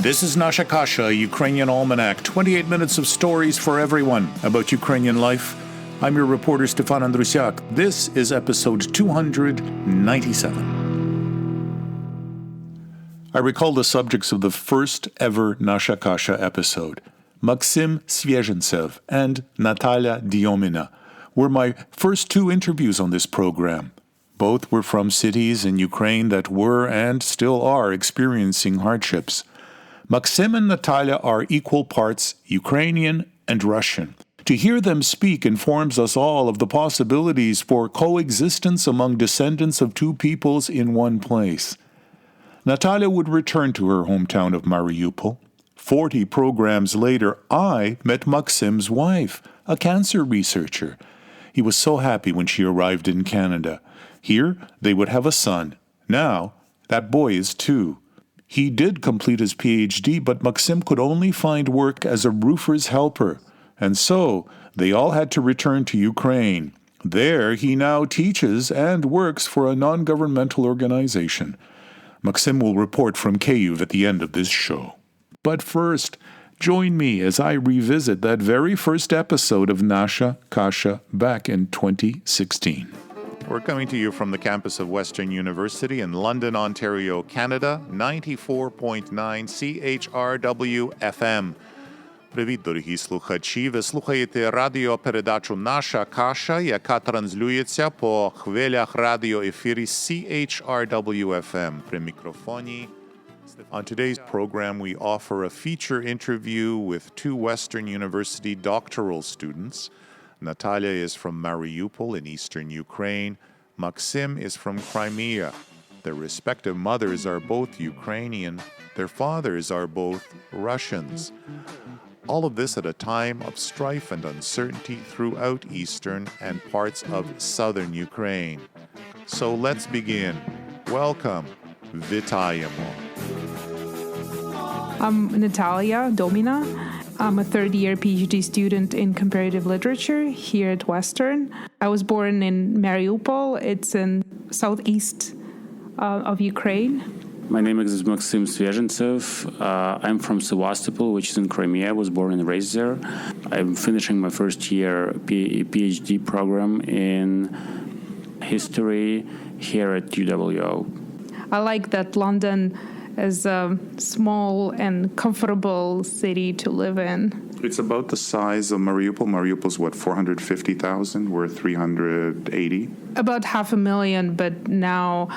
This is Nasha Kasha, Ukrainian Almanac, 28 minutes of stories for everyone about Ukrainian life. I'm your reporter, Stefan Andrusiak. This is episode 297. I recall the subjects of the first ever Nasha Kasha episode. Maxim Svezhentsev and Natalia Diomina were my first two interviews on this program. Both were from cities in Ukraine that were and still are experiencing hardships. Maxim and Natalia are equal parts Ukrainian and Russian. To hear them speak informs us all of the possibilities for coexistence among descendants of two peoples in one place. Natalia would return to her hometown of Mariupol. 40 programs later, I met Maxim's wife, a cancer researcher. He was so happy when she arrived in Canada. Here, they would have a son. Now, that boy is 2. He did complete his PhD, but Maxim could only find work as a roofer's helper. And so, they all had to return to Ukraine. There, he now teaches and works for a non-governmental organization. Maxim will report from Kyiv at the end of this show. But first, join me as I revisit that very first episode of Nasha Kasha back in 2016. We're coming to you from the campus of Western University in London, Ontario, Canada, 94.9 CHRW FM. Привіт, дорогі слухачі! Ви слухаєте радіопередачу «Наша каша», яка транслюється по хвилях радіоефірі CHRW FM. При мікрофоні. On today's program, we offer a feature interview with two Western University doctoral students. Natalia is from Mariupol in eastern Ukraine. Maxim is from Crimea. Their respective mothers are both Ukrainian. Their fathers are both Russians. All of this at a time of strife and uncertainty throughout eastern and parts of southern Ukraine. So let's begin. Welcome. Vitaємо. I'm Natalia Domina. I'm a third-year PhD student in comparative literature here at Western. I was born in Mariupol. It's in southeast of Ukraine. My name is Maxim Svezhentsev. I'm from Sevastopol, which is in Crimea. I was born and raised there. I'm finishing my first year PhD program in history here at UWO. I like that London is a small and comfortable city to live in. It's about the size of Mariupol. Mariupol's what, 450,000? We're 380? About 500,000, but now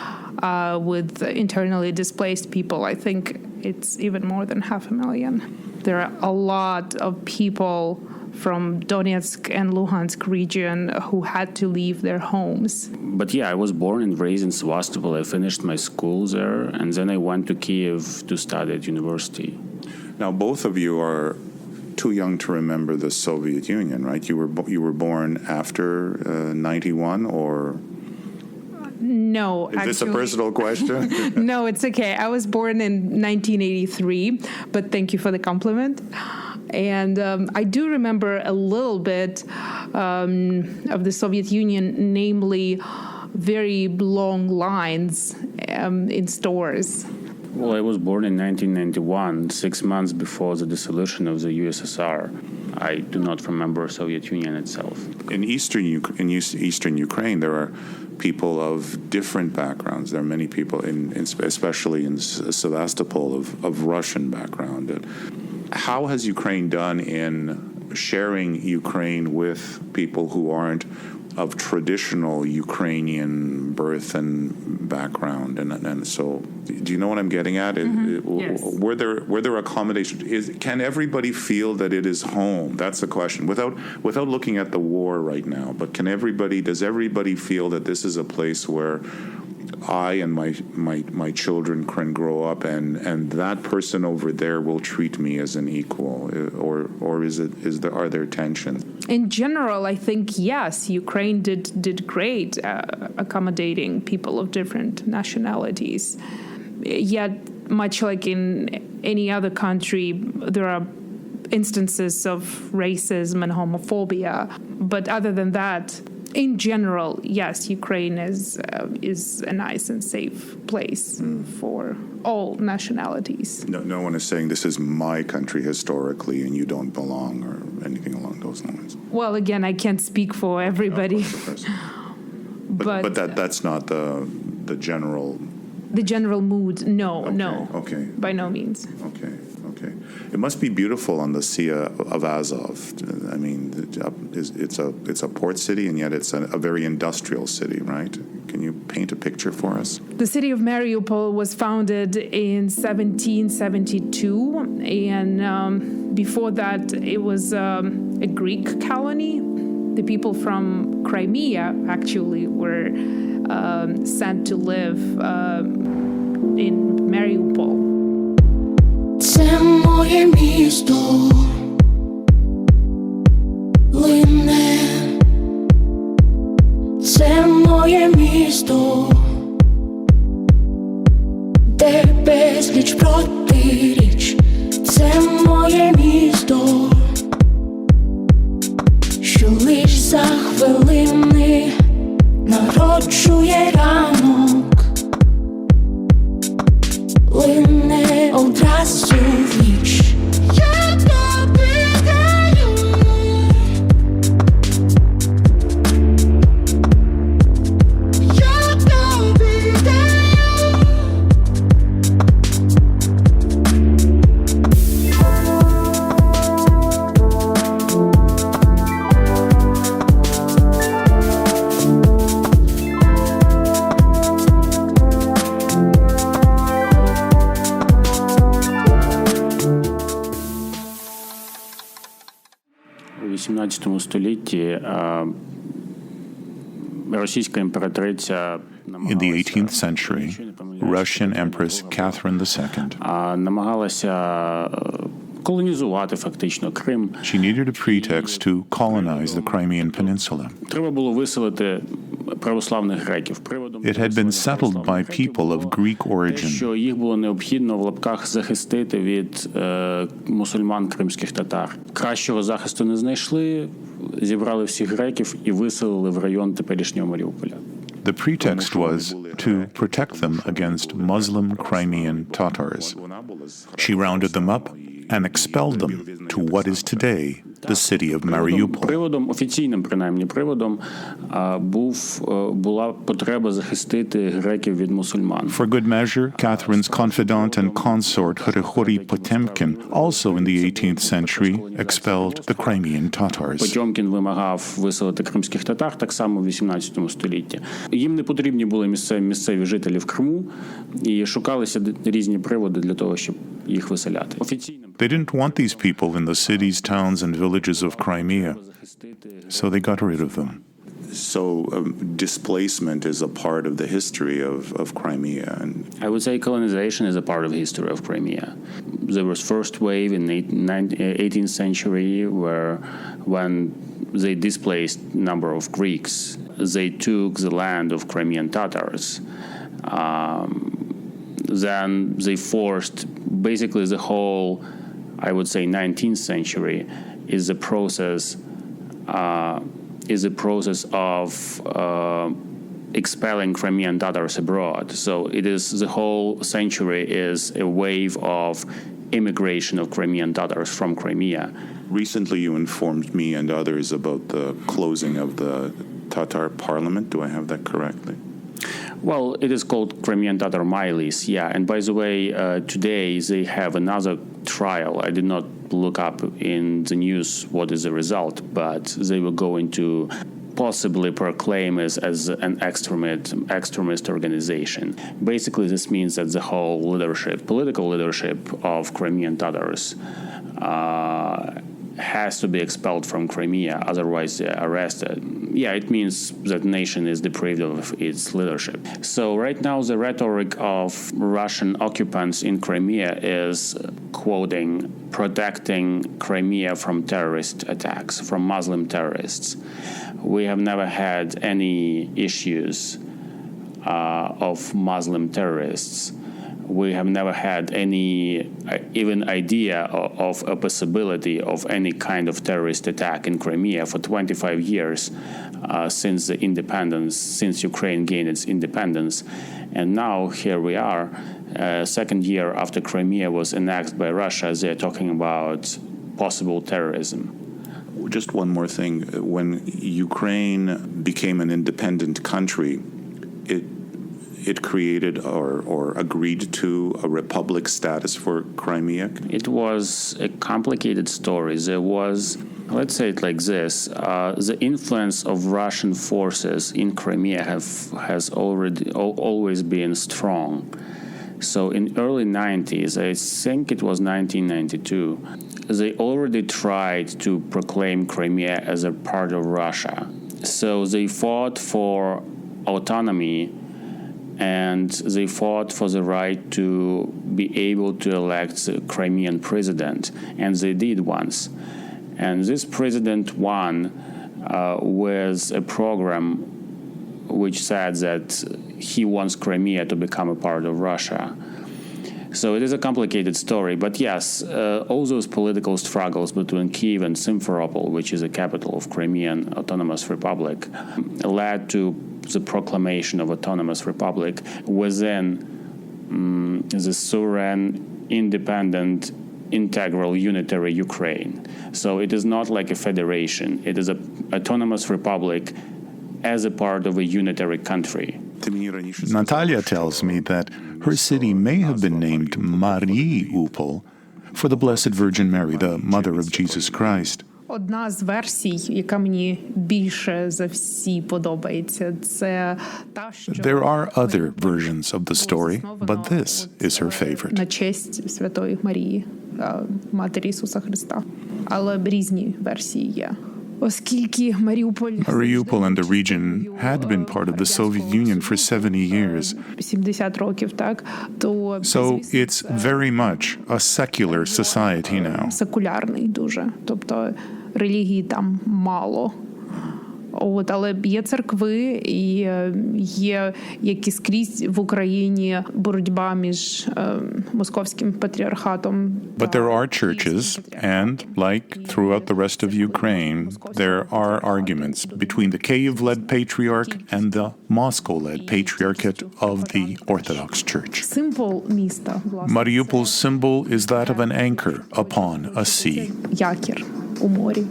with internally displaced people, I think it's even more than 500,000. There are a lot of people from Donetsk and Luhansk region who had to leave their homes. But yeah, I was born and raised in Sevastopol. I finished my school there, and then I went to Kyiv to study at university. Now, both of you are too young to remember the Soviet Union, right? You were born after 91, or? No, Is this a personal question? No, it's okay. I was born in 1983, but thank you for the compliment. And I do remember a little bit of the Soviet Union, namely very long lines in stores. Well, I was born in 1991, 6 months before the dissolution of the USSR. I do not remember Soviet Union itself. In eastern Ukraine, there are people of different backgrounds. There are many people, especially in Sevastopol, of Russian background. How has Ukraine done in sharing Ukraine with people who aren't of traditional Ukrainian birth and background? And so, do you know what I'm getting at? Mm-hmm. Yes. Were there accommodations? Can everybody feel that it is home? That's the question. Without looking at the war right now, but does everybody feel that this is a place where I and my children can grow up, and that person over there will treat me as an equal, or are there tensions? In general, I think yes, Ukraine did great accommodating people of different nationalities. Yet, much like in any other country, there are instances of racism and homophobia. But other than that, In general, yes, Ukraine is a nice and safe place for all nationalities. No one is saying this is my country historically and you don't belong or anything along those lines. Well, again, I can't speak for everybody, Of course. But that's not the general. The general mood, no, Okay. by no means. Okay. It must be beautiful on the Sea of Azov. I mean, it's a port city, and yet it's a very industrial city, right? Can you paint a picture for us? The city of Mariupol was founded in 1772, and before that, it was a Greek colony. The people from Crimea actually were sent to live in Mariupol. Це моє місто лине, це моє місто, де безліч протиріч, це моє місто, що лиш за хвилини народжує ранок. Лине одразу в ніч. Я тобі даю. Я тобі даю. У 18 столітті російська імператриця In the 18th century, Russian Empress Catherine II намагалася колонізувати фактично Крим. she needed a pretext to colonize the Crimean Peninsula. Треба було виселити православних греків. Приводом It had been settled by people of Greek те, origin. що їх було необхідно в лапках захистити від мусульман кримських татар. Кращого захисту не знайшли, зібрали всіх греків і виселили в район теперішнього Маріуполя. The pretext was to protect them against Muslim Crimean Tatars. She rounded them up and expelled them to what is today the city of Mariupol. Приводом, офіційним принаймні приводом, була потреба захистити греків від мусульман. For good measure, Catherine's confidant and consort Hryhorij Potemkin, also in the 18th century, expelled the Crimean Tatars. Потьомкін вимагав виселити кримських татар так само в 18 столітті. Їм не потрібні були місцеві жителі в Криму, і шукалися різні приводи для того, щоб їх виселяти. They didn't want these people in the cities, towns, and villages of Crimea, so they got rid of them. So displacement is a part of the history of Crimea. And I would say colonization is a part of the history of Crimea. There was first wave in the 18th century when they displaced number of Greeks. They took the land of Crimean Tatars. Then they forced basically the whole, I would say, 19th century is a process of expelling Crimean Tatars abroad. So it is the whole century is a wave of immigration of Crimean Tatars from Crimea. recently you informed me and others about the closing of the Tatar parliament. Do I have that correctly? Well, it is called Crimean Tatar Majlis, yeah. And by the way, today they have another trial. I did not look up in the news what is the result, but they were going to possibly proclaim as an extremist organization. Basically, this means that the whole political leadership of Crimean Tatars has to be expelled from Crimea, otherwise they're arrested. Yeah, it means that nation is deprived of its leadership. So right now the rhetoric of Russian occupants in Crimea is quoting, protecting Crimea from terrorist attacks, from Muslim terrorists. We have never had any issues of Muslim terrorists. We have never had any even idea of a possibility of any kind of terrorist attack in Crimea for 25 years since the independence, since Ukraine gained its independence. And now here we are, second year after Crimea was annexed by Russia, they're talking about possible terrorism. Just one more thing. When Ukraine became an independent country, it created or agreed to a republic status for Crimea? It was a complicated story. There was, let's say it like this, the influence of Russian forces in Crimea has always been strong. So in early 90s, I think it was 1992, they already tried to proclaim Crimea as a part of Russia. So they fought for autonomy and they fought for the right to be able to elect the Crimean president, and they did once. And this president won with a program which said that he wants Crimea to become a part of Russia. So it is a complicated story, but yes, all those political struggles between Kyiv and Simferopol, which is the capital of Crimean Autonomous Republic, led to the proclamation of Autonomous Republic within the sovereign, independent, integral, unitary Ukraine. So it is not like a federation. It is an autonomous republic as a part of a unitary country. Natalia tells me that her city may have been named Mariupol for the Blessed Virgin Mary, the Mother of Jesus Christ. Одна з версій, яка мені більше за всі подобається, це та, що There are other versions of the story, but this is her favorite. на честь Святої Марії, Матері Ісуса Христа. Але різні версії є. Оскільки Mariupol and the region had been part of the Soviet Union for 70 years. 70 років, так, то So it's very much a secular society now. Секулярний дуже, тобто релігії там мало. От, але є церкви і є, як і скрізь в Україні, боротьба між московським патріархатом. But there are churches, and like throughout the rest of Ukraine, there are arguments between the Kyiv-led patriarch and the Moscow-led patriarchate of the Orthodox Church. Символ міста, власне, Mariupol's symbol is that of an anchor upon a sea. якір у морі.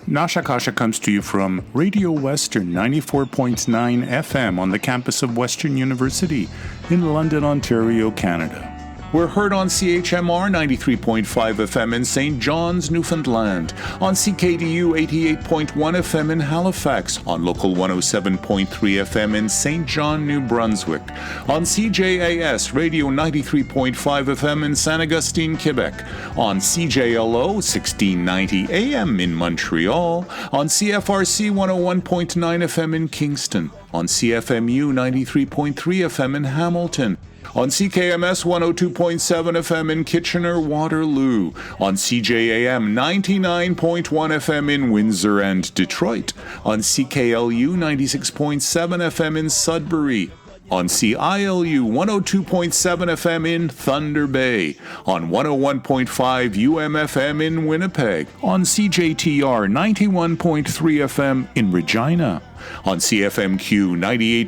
Nasha Kasha comes to you from Radio Western 94.9 FM on the campus of Western University in London, Ontario, Canada. We're heard on CHMR 93.5 FM in St. John's, Newfoundland, on CKDU 88.1 FM in Halifax, on Local 107.3 FM in St. John, New Brunswick, on CJAS Radio 93.5 FM in Saint Augustine, Quebec, on CJLO 1690 AM in Montreal, on CFRC 101.9 FM in Kingston, on CFMU 93.3 FM in Hamilton, on CKMS 102.7 FM in Kitchener-Waterloo, on CJAM 99.1 FM in Windsor and Detroit, on CKLU 96.7 FM in Sudbury, on CILU 102.7 FM in Thunder Bay, on 101.5 UMFM in Winnipeg, on CJTR 91.3 FM in Regina, on CFMQ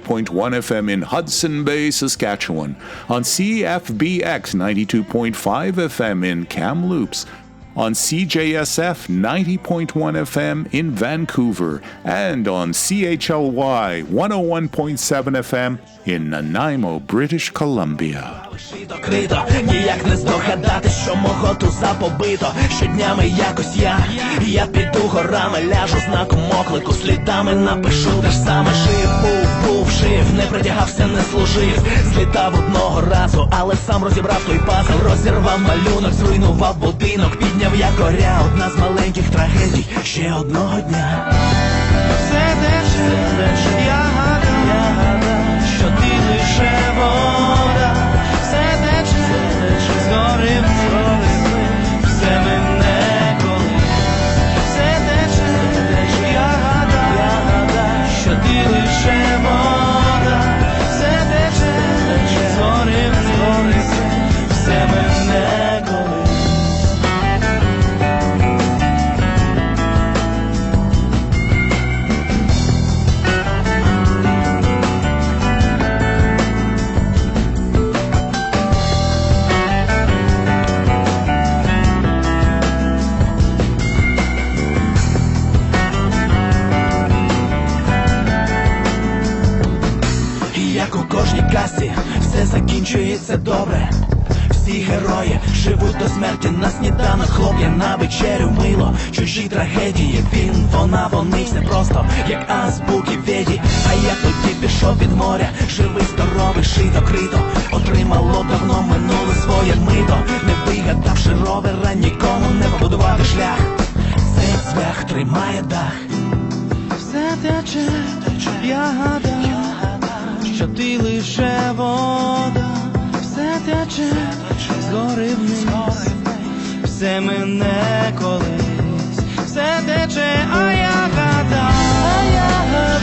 98.1 FM in Hudson Bay, Saskatchewan, on CFBX 92.5 FM in Kamloops, on CJSF 90.1 FM in Vancouver, and on CHLY 101.7 FM in Nanaimo, British Columbia. Ніяк не здогадати, що мого туза побито. Щоднями якось я піду горами, ляжу знаком оклику, слідами напишу те ж саме. Жив, був жив, не притягався, не служив. Злітав одного разу, але сам розібрав той пазл. Розірвав малюнок, зруйнував будинок, підняв як горя. Одна з маленьких трагедій ще одного дня. Все тече, я гадав, що ти лише вода. Все тече, згорів, все мене коли. Все тече, я гадав, що ти лише вода. Все тече, згорів, закінчується добре. Всі герої живуть до смерті, на сніданок хлоп'я, на вечерю мило, чужі трагедії, він, вона, вони, все просто, як азбуки Веді. А я тоді пішов від моря, живий, здоровий, шито, крито, отримало давно минуле своє мито, не вигадавши ровера, нікому не побудувати шлях. Цей цвях тримає дах. Все тече, я гадав, що ти лише вода. Все тече, згори вниз, все мине колись. Все тече, а я гадав,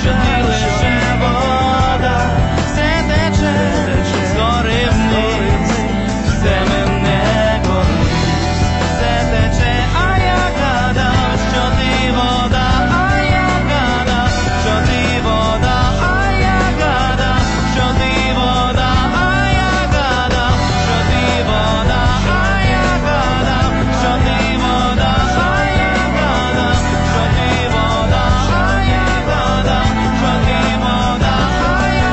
що ти лише вода. Все тече, згори вниз, все мине колись. Все тече, а я гадав, що ти вода. А я гадав, що ти вода. А я гадав, що ти вода. А я гадав, що ти вода. А я гадав, що ти вода. А я гадав, що ти вода. А я гадав, що ти вода. А я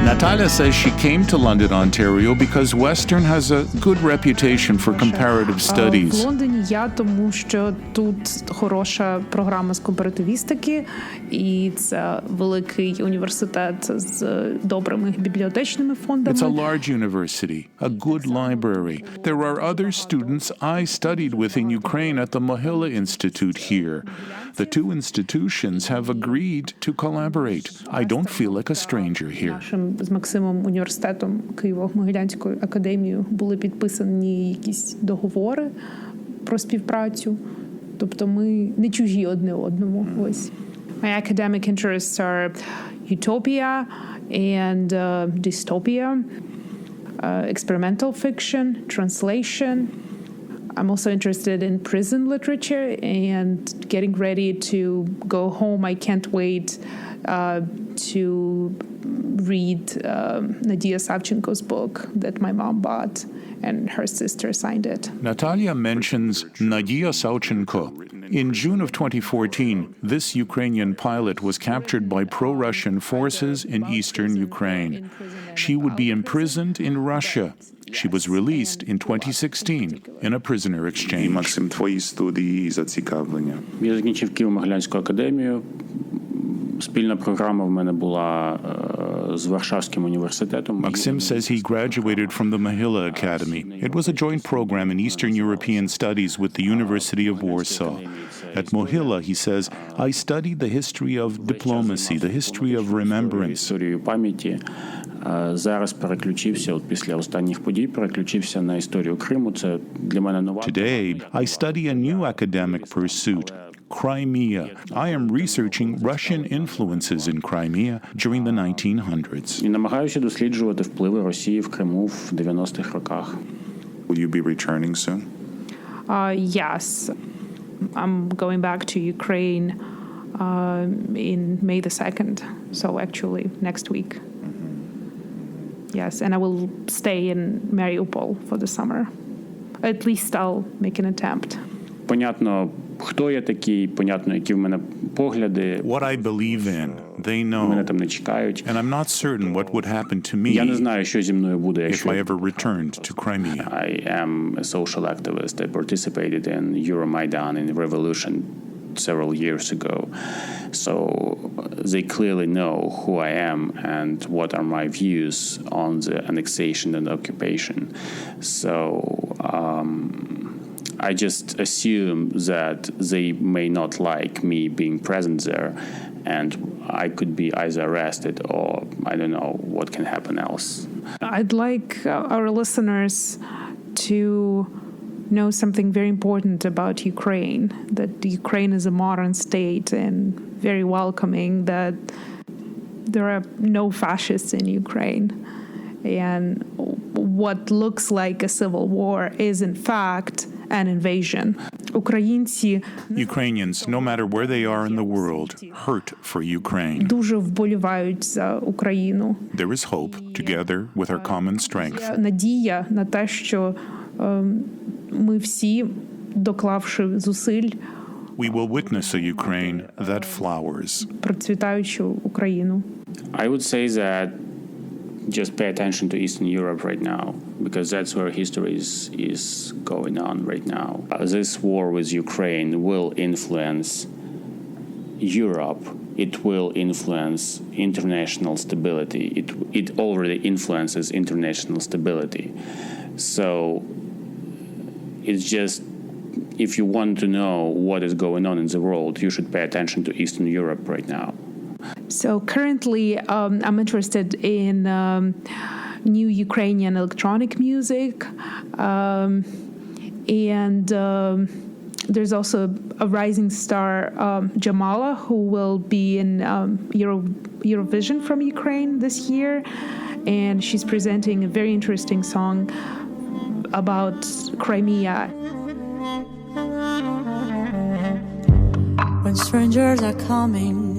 Natalia says she came to London, Ontario because Western has a good reputation for comparative В studies. Лондоні я тому, що тут хороша програма з компаративістики, і це великий університет з добрими бібліотечними фондами. It's a large university, a good library. There are other students I studied with in Ukraine at the Mohila Institute here. The two institutions have agreed to collaborate. I don't feel like a stranger here. Нашим з Максимом університетом Києво-Могилянською академією були підписані якісь договори про співпрацю. Тобто ми не чужі одне одному. Ось. My academic interests are utopia and dystopia, experimental fiction, translation. I'm also interested in prison literature and getting ready to go home. I can't wait to read Nadia Savchenko's book that my mom bought and her sister signed it. Natalia mentions Nadia Savchenko. In June of 2014, this Ukrainian pilot was captured by pro-Russian forces in eastern Ukraine. She would be imprisoned in Russia. She was released in 2016 in a prisoner exchange. Максим, твої студії і зацікавлення. Я закінчив Києво-Могилянську академію. Спільна програма в мене була з Варшавським університетом. Maxim says he graduated from the Mohila Academy. It was a joint program in Eastern European studies with the University of Warsaw. At Mohila, he says, I studied the history of diplomacy, the history of remembrance. Історію пам'яті. Зараз переключився, от після останніх подій, переключився на історію Криму. Це для мене нова. Today, I study a new academic pursuit, Crimea. I am researching Russian influences in Crimea during the 1900s. І намагаюся досліджувати впливи Росії в Криму в 90-х роках. Will you be returning soon? Yes. I'm going back to Ukraine in May the 2nd, so actually next week. Yes, and I will stay in Mariupol for the summer. At least I'll make an attempt. Понятно, хто я такий, понятно, які в мене погляди. What I believe in, they Мене know. там не чекають. And I'm not certain what would happen to Я не me знаю, що зі мною буде, if якщо I ever returned to Crimea. I am a social activist. I participated in Euromaidan in the revolution several years ago. So they clearly know who I am and what are my views on the annexation and occupation. So I just assume that they may not like me being present there, and I could be either arrested or I don't know what can happen else. I'd like our listeners to know something very important about Ukraine, that Ukraine is a modern state and very welcoming, that there are no fascists in Ukraine. And what looks like a civil war is in fact an invasion. Ukrainians, no matter where they are in the world, hurt for Ukraine. Дуже вболівають за Україну. There is hope, together with our common strength. Надія на те, що ми всі, доклавши зусиль, we will witness a Ukraine that flowers. Процвітаючу Україну. I would say that just pay attention to Eastern Europe right now, because that's where history is going on right now. This war with Ukraine will influence Europe. It will influence international stability. It already influences international stability. So it's just, if you want to know what is going on in the world, you should pay attention to Eastern Europe right now. So currently, I'm interested in new Ukrainian electronic music, and there's also a rising star, Jamala, who will be in Eurovision from Ukraine this year, and she's presenting a very interesting song about Crimea. When strangers are coming,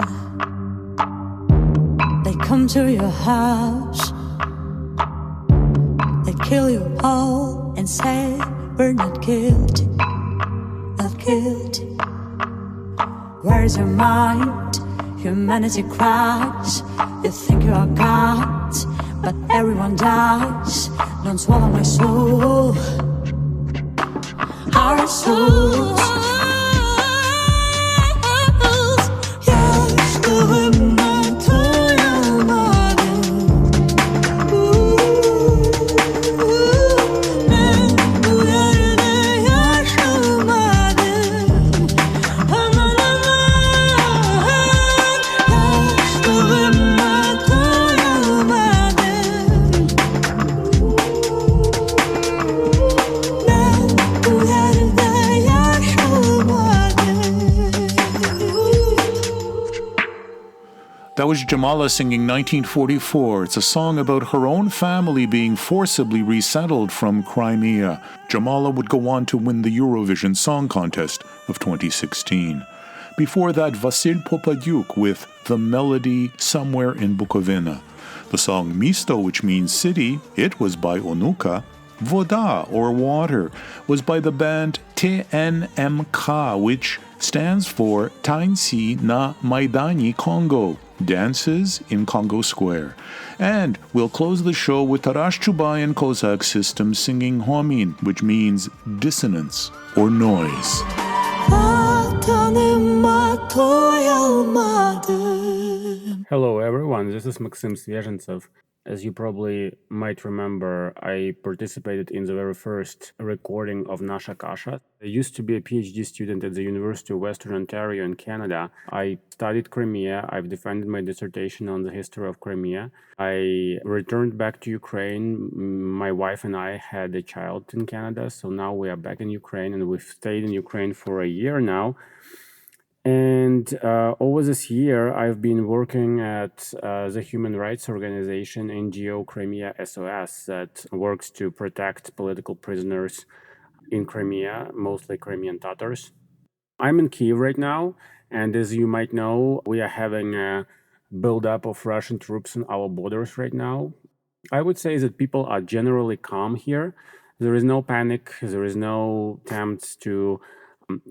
they come to your house, they kill you all and say we're not guilty, not guilty. Where's your mind? Humanity cries. You think you are God, but everyone dies. Don't swallow my soul, our souls. That was Jamala singing 1944. It's a song about her own family being forcibly resettled from Crimea. Jamala would go on to win the Eurovision Song Contest of 2016. Before that, Vasil Popadyuk with The Melody Somewhere in Bukovina. The song Misto, which means city, it was by Onuka. Voda, or water, was by the band TNMK, which stands for Tańci na Majdanie Congo, dances in Congo Square. And we'll close the show with Tarash Chubai and Kozak System singing Homin, which means dissonance or noise. Hello everyone, this is Maxim Svezhentsev. As you probably might remember, I participated in the very first recording of Nasha Kasha. I used to be a PhD student at the University of Western Ontario in Canada. I studied Crimea. I've defended my dissertation on the history of Crimea. I returned back to Ukraine. My wife and I had a child in Canada, so now we are back in Ukraine, and we've stayed in Ukraine for a year now. And over this year, I've been working at the human rights organization NGO Crimea SOS that works to protect political prisoners in Crimea, mostly Crimean Tatars. I'm in Kyiv right now, and as you might know, we are having a buildup of Russian troops on our borders right now. I would say that people are generally calm here. There is no panic. There is no attempts to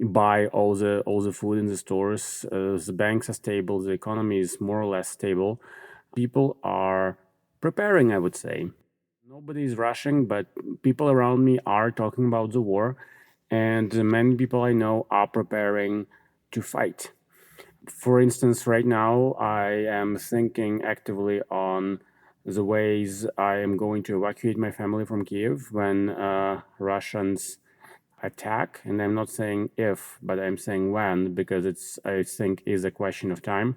buy all the food in the stores. The banks are stable. The economy is more or less stable. People are preparing, I would say. Nobody is rushing, but people around me are talking about the war, and many people I know are preparing to fight. For instance, right now I am thinking actively on the ways I am going to evacuate my family from Kyiv when Russians attack. And I'm not saying if, but I'm saying when, because it's, I think, is a question of time.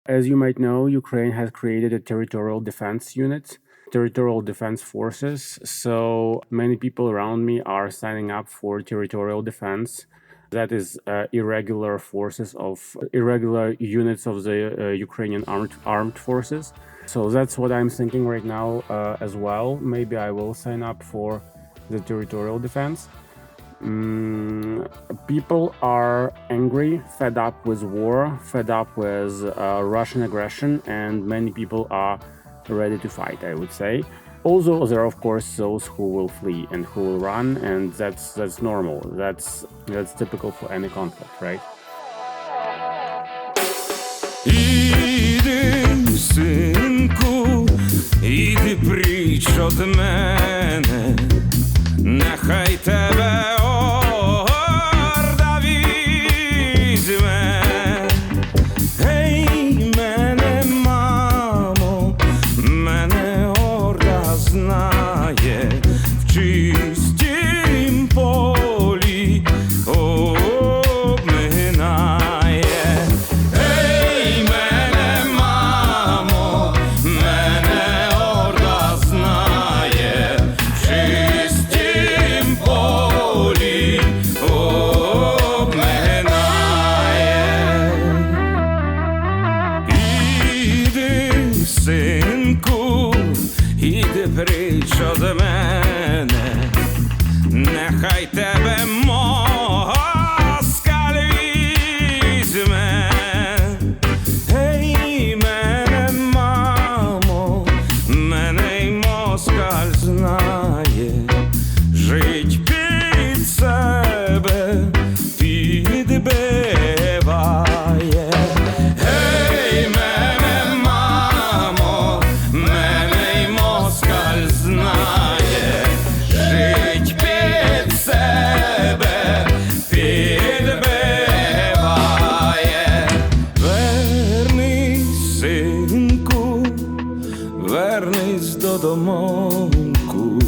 As you might know, Ukraine has created a territorial defense unit, territorial defense forces. So many people around me are signing up for territorial defense. That is irregular forces of irregular units of the Ukrainian armed forces. So that's what I'm thinking right now as well. Maybe I will sign up for the territorial defense. People are angry, fed up with war, fed up with Russian aggression, and many people are ready to fight, I would say. Although there are, of course, those who will flee and who will run, and that's normal. That's typical for any conflict, right? Іди, синку, іди пріч од мене, нехай тебе орда візьме. Гей, мене, мамо, мене орда знає, в чистім полі обминає. Синку, іди пріч од мене, нехай тебе москаль візьме. Гей, мене, мамо, мене й москаль знає, жить під себе підбиває. Вернись додомоньку,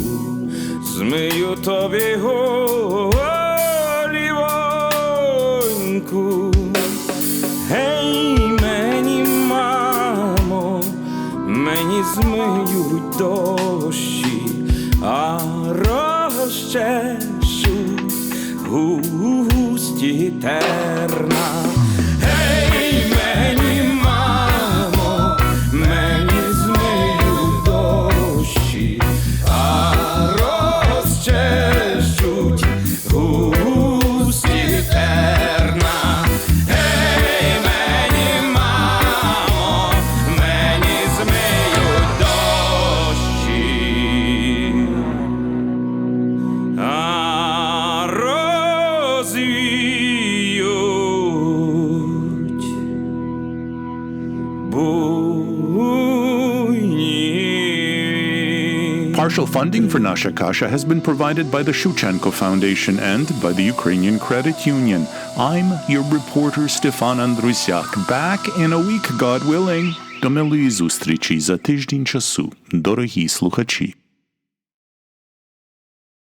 змию тобі голівоньку. Гей, мені, мамо, мені змиють дощі, а розчешуть густі терна. Гей, мені, мамо, мені змиють дощі, а розчешуть густі терна. Гей, мені, мамо, мені змиють дощі, а розвіють буйні. Partial funding for Nasha Kasha has been provided by the Shevchenko Foundation and by the Ukrainian Credit Union. I'm your reporter Stefan Andrusiak, back in a week, God willing. До милої зустрічі за тиждень часу, дорогі слухачі.